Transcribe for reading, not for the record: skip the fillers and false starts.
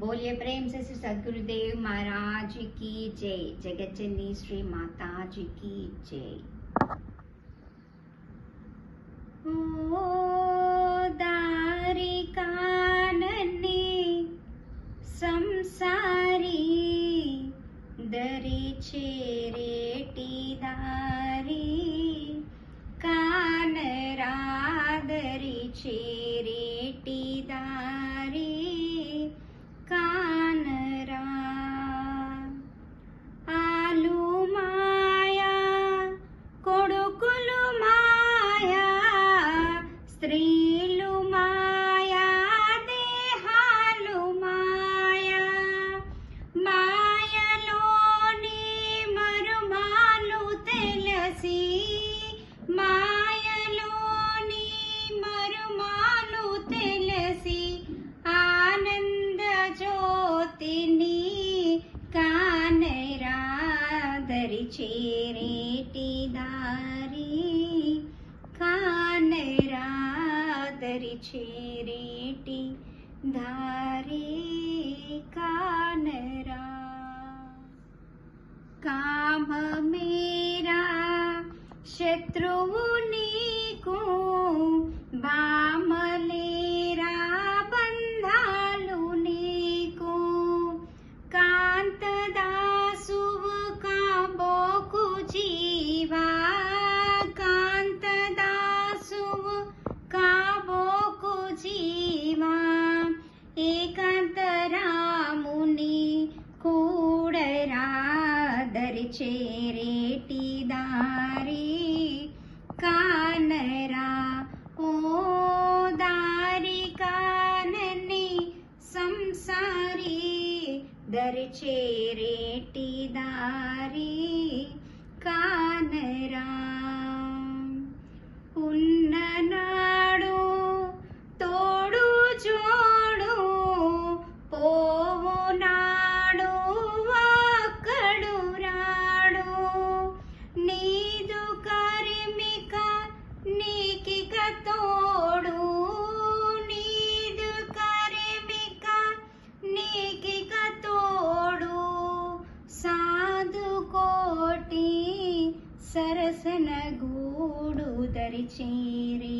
बोलिए प्रेम से श्री सद्गुरुदेव महाराज की जय। जगत जननी श्री माता जी की जय। ओ दारी कानने संसारी दरी चेरेटी दारी कानरा दरी चेरेटी दारी कानरा आलू माया कोडुकुलु माया स्त्रीलु माया देहालु माया मायलोनी मरुमालु तेलसी मायलोनी मरुमालु तेलसी आनंद ज्योतिनी कानरा दरी चेरेटी दारी कानरा दरी चेरेटी दारी कानरा काम मेरा शत्रुవు నీకు బామలేరా బంధాలు నీకు కాంతదాసువు కాబోకు జీవా కాంతదాసువు కాబోకు జీవా ఏకాంతరాముని కూడరా దరి చేరేటి దారి కానరా ఓ దారి కానని సంసారి దరి చేరేటి దారి కానరా ఉన్ననాడు తోడు జోడు పోవునాడు ఒక్కడు రాడు నీదు కరిమిక నీకిక తోడు నీదు కరిమిక నీకిక తోడు సాధు కోటి సరసన గూడు దరి చేరే